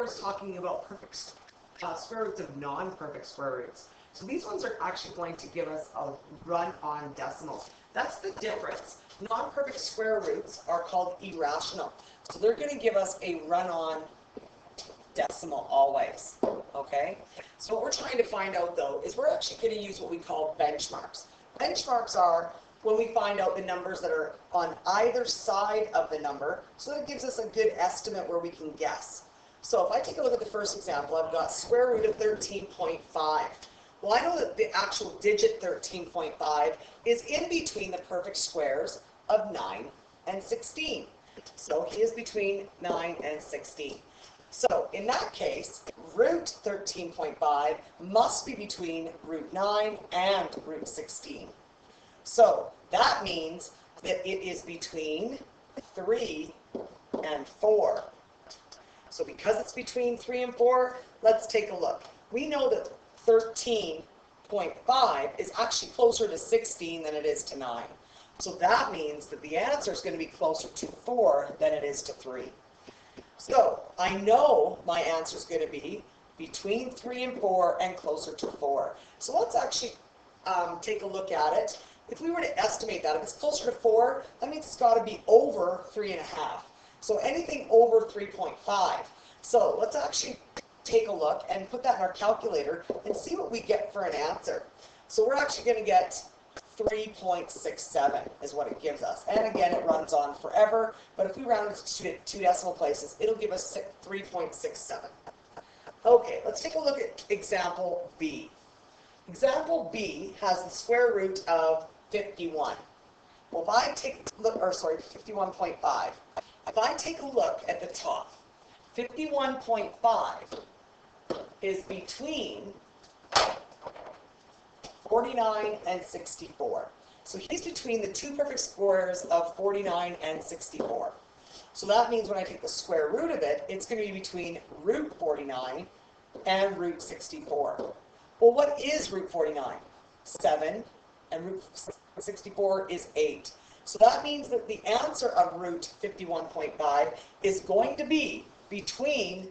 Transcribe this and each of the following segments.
is talking about perfect square roots of non-perfect square roots. So these ones are actually going to give us a run-on decimals. That's the difference. Non-perfect square roots are called irrational. So they're going to give us a run-on decimal always, okay? So what we're trying to find out, though, is we're actually going to use what we call benchmarks. Benchmarks are when we find out the numbers that are on either side of the number, so that gives us a good estimate where we can guess. So if I take a look at the first example, I've got square root of 13.5. Well, I know that the actual digit 13.5 is in between the perfect squares of 9 and 16. So he is between 9 and 16. So in that case, root 13.5 must be between root 9 and root 16. So that means that it is between 3 and 4. So because it's between 3 and 4, let's take a look. We know that 13.5 is actually closer to 16 than it is to 9. So that means that the answer is going to be closer to 4 than it is to 3. So I know my answer is going to be between 3 and 4 and closer to 4. So let's actually take a look at it. If we were to estimate that, if it's closer to 4, that means it's got to be over 3.5. So anything over 3.5. So let's actually take a look and put that in our calculator and see what we get for an answer. So we're actually going to get 3.67 is what it gives us. And again, it runs on forever, but if we round it to 2 decimal places, it'll give us 3.67. Okay, let's take a look at example B. Example B has the square root of 51. Well, if I take a look, 51.5. If I take a look at the top, 51.5 is between 49 and 64. So he's between the two perfect squares of 49 and 64. So that means when I take the square root of it, it's going to be between root 49 and root 64. Well, what is root 49? 7, and root 64 is 8. So that means that the answer of root 51.5 is going to be between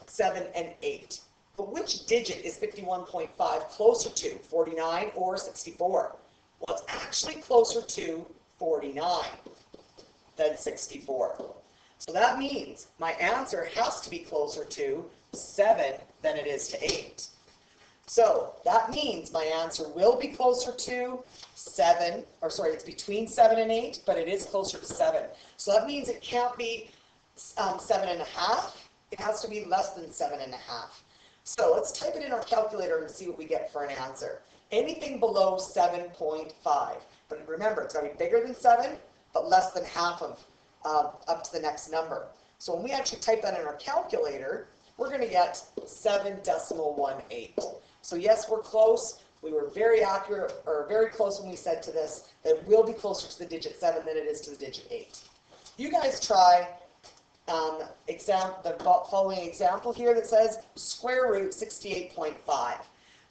7 and 8. But which digit is 51.5 closer to, 49 or 64? Well, it's actually closer to 49 than 64. So that means my answer has to be closer to 7 than it is to 8. So that means my answer will be closer to 7, it's between 7 and 8, but it is closer to 7. So that means it can't be 7.5. It has to be less than 7.5. So let's type it in our calculator and see what we get for an answer. Anything below 7.5. But remember, it's going to be bigger than 7, but less than half of up to the next number. So when we actually type that in our calculator, we're going to get 7.18. So yes, we're close. We were very accurate, or very close when we said to this that it will be closer to the digit 7 than it is to the digit 8. You guys try the following example here that says square root 68.5.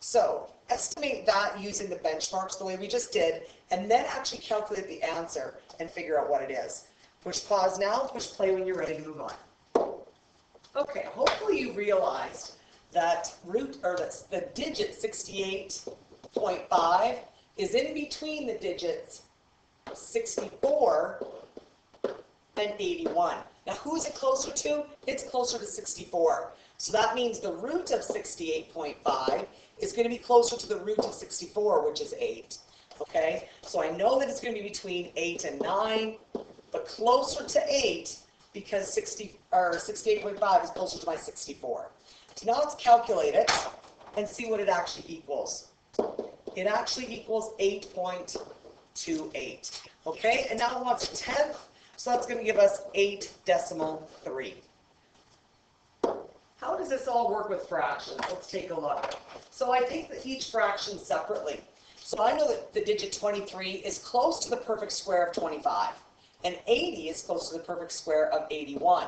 So estimate that using the benchmarks the way we just did, and then actually calculate the answer and figure out what it is. Push pause now, push play when you're ready to move on. Okay, hopefully you realized that the digit 68.5 is in between the digits 64 and 81. Now, who is it closer to? It's closer to 64. So that means the root of 68.5 is going to be closer to the root of 64, which is 8. Okay? So I know that it's going to be between 8 and 9, but closer to 8 because 68.5 is closer to my 64. So now let's calculate it and see what it actually equals. It actually equals 8.28. Okay? And now it wants a tenth. So that's going to give us 8.3. How does this all work with fractions? Let's take a look. So I take each fraction separately. So I know that the digit 23 is close to the perfect square of 25. And 80 is close to the perfect square of 81.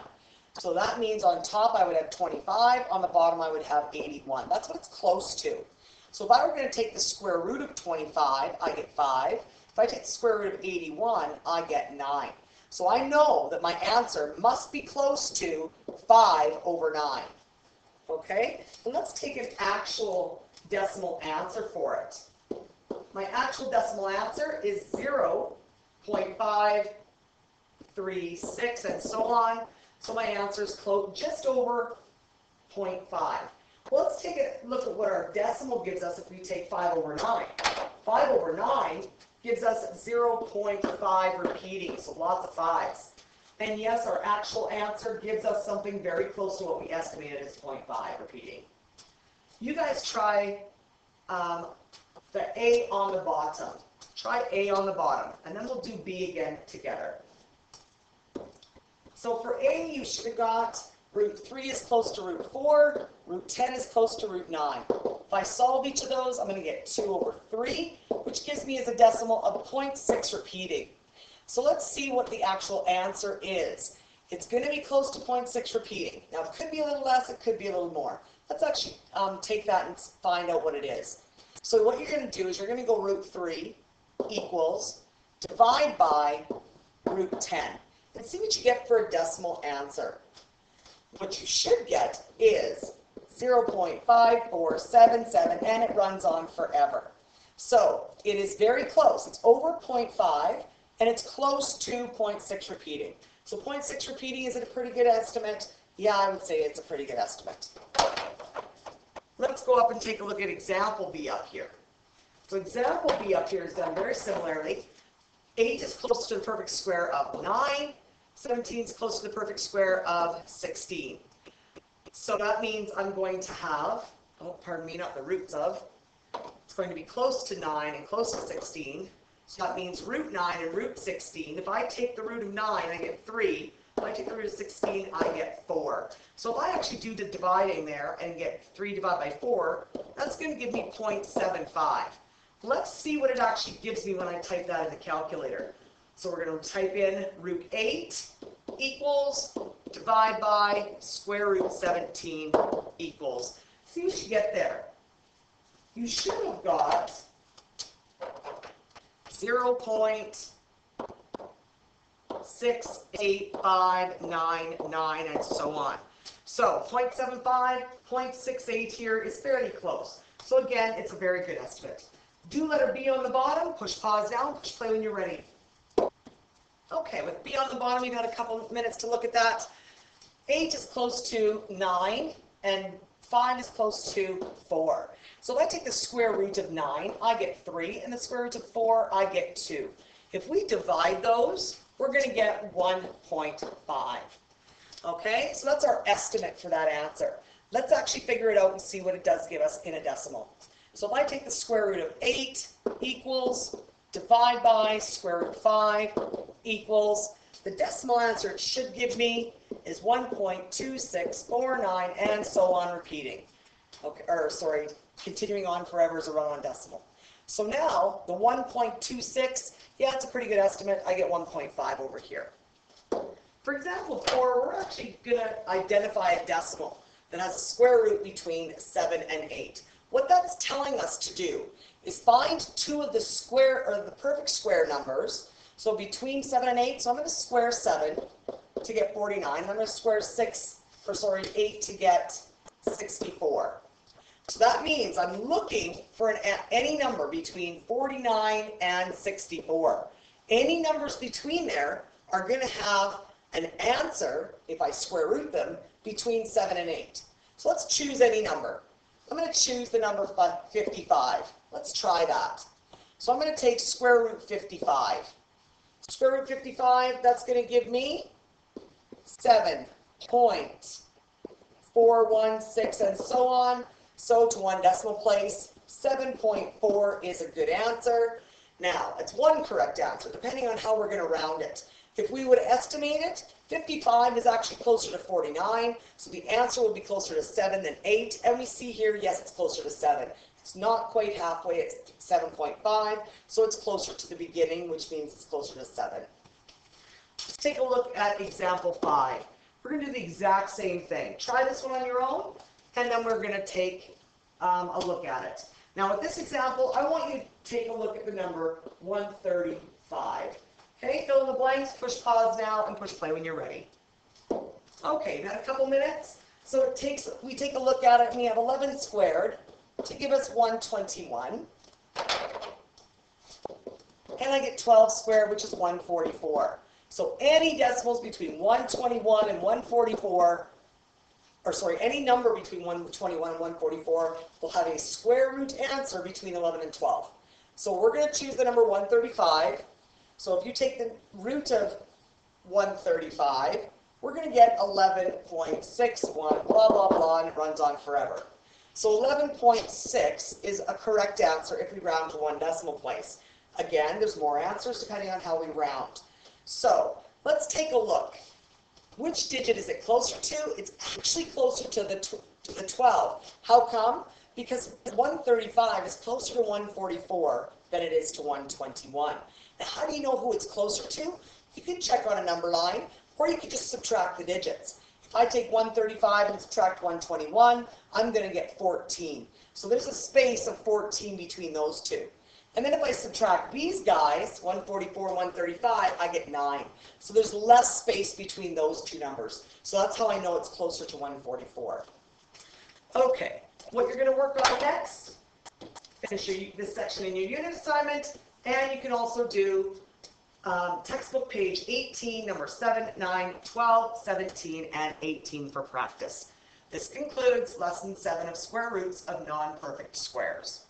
So that means on top I would have 25, on the bottom I would have 81. That's what it's close to. So if I were going to take the square root of 25, I get 5. If I take the square root of 81, I get 9. So I know that my answer must be close to 5 over 9. Okay? And let's take an actual decimal answer for it. My actual decimal answer is 0.536 and so on. So my answer is just over 0.5. Well, let's take a look at what our decimal gives us if we take 5 over 9. 5 over 9 gives us 0.5 repeating, so lots of 5s. And yes, our actual answer gives us something very close to what we estimated as 0.5 repeating. You guys try the A on the bottom. Try A on the bottom, and then we'll do B again together. So for A, you should have got root 3 is close to root 4, root 10 is close to root 9. If I solve each of those, I'm going to get 2 over 3, which gives me as a decimal of 0.6 repeating. So let's see what the actual answer is. It's going to be close to 0.6 repeating. Now, it could be a little less, it could be a little more. Let's actually take that and find out what it is. So what you're going to do is you're going to go root 3 equals divide by root 10. And see what you get for a decimal answer. What you should get is 0.5477, and it runs on forever. So it is very close. It's over 0.5, and it's close to 0.6 repeating. So 0.6 repeating, is it a pretty good estimate? Yeah, I would say it's a pretty good estimate. Let's go up and take a look at example B up here. So example B up here is done very similarly. 8 is close to the perfect square of 9. 17 is close to the perfect square of 16. So that means I'm going to have, oh, pardon me, not the roots of, it's going to be close to 9 and close to 16. So that means root 9 and root 16. If I take the root of 9, I get 3. If I take the root of 16, I get 4. So if I actually do the dividing there and get 3 divided by 4, that's going to give me 0.75. Let's see what it actually gives me when I type that in the calculator. So we're going to type in root 8 equals, divide by, square root 17 equals. See what you get there. You should have got 0.68599 and so on. So 0.75, 0.68 here is fairly close. So again, it's a very good estimate. Do letter B on the bottom, push pause down, push play when you're ready. Okay, with B on the bottom, you've got a couple minutes to look at that. 8 is close to 9, and 5 is close to 4. So if I take the square root of 9, I get 3, and the square root of 4, I get 2. If we divide those, we're going to get 1.5. Okay, so that's our estimate for that answer. Let's actually figure it out and see what it does give us in a decimal. So if I take the square root of 8 equals, divide by square root of 5 equals, the decimal answer it should give me is 1.2649 and so on repeating. Okay, or sorry, continuing on forever is a run-on decimal. So now the 1.26, yeah, it's a pretty good estimate. I get 1.5 over here. For example 4, we're actually going to identify a decimal that has a square root between 7 and 8. What that's telling us to do is find two of the square or the perfect square numbers. So between 7 and 8, so I'm going to square 7 to get 49. I'm going to square 8 to get 64. So that means I'm looking for any number between 49 and 64. Any numbers between there are going to have an answer, if I square root them, between 7 and 8. So let's choose any number. I'm going to choose the number 55. Let's try that. So I'm going to take square root 55. Square root 55, that's going to give me 7.416 and so on. So to one decimal place, 7.4 is a good answer. Now, it's one correct answer, depending on how we're going to round it. If we would estimate it, 55 is actually closer to 49, so the answer would be closer to 7 than 8. And we see here, yes, it's closer to 7. It's not quite halfway, it's 7.5, so it's closer to the beginning, which means it's closer to 7. Let's take a look at example 5. We're going to do the exact same thing. Try this one on your own, and then we're going to take a look at it. Now, with this example, I want you to take a look at the number 135. Okay, fill in the blanks, push pause now, and push play when you're ready. Okay, got a couple minutes? So we take a look at it, and we have 11 squared to give us 121. And I get 12 squared, which is 144. So any decimals between 121 and 144, or sorry, any number between 121 and 144 will have a square root answer between 11 and 12. So we're going to choose the number 135. So if you take the root of 135, we're going to get 11.61, blah, blah, blah, and it runs on forever. So 11.6 is a correct answer if we round to one decimal place. Again, there's more answers depending on how we round. So let's take a look. Which digit is it closer to? It's actually closer to the 12. How come? Because 135 is closer to 144 than it is to 121. Now, how do you know who it's closer to? You can check on a number line, or you can just subtract the digits. If I take 135 and subtract 121, I'm going to get 14. So there's a space of 14 between those two. And then if I subtract these guys, 144 and 135, I get 9. So there's less space between those two numbers. So that's how I know it's closer to 144. Okay, what you're going to work on next, finish this section in your unit assignment, and you can also do textbook page 18, number 7, 9, 12, 17, and 18 for practice. This concludes lesson 7 of square roots of non-perfect squares.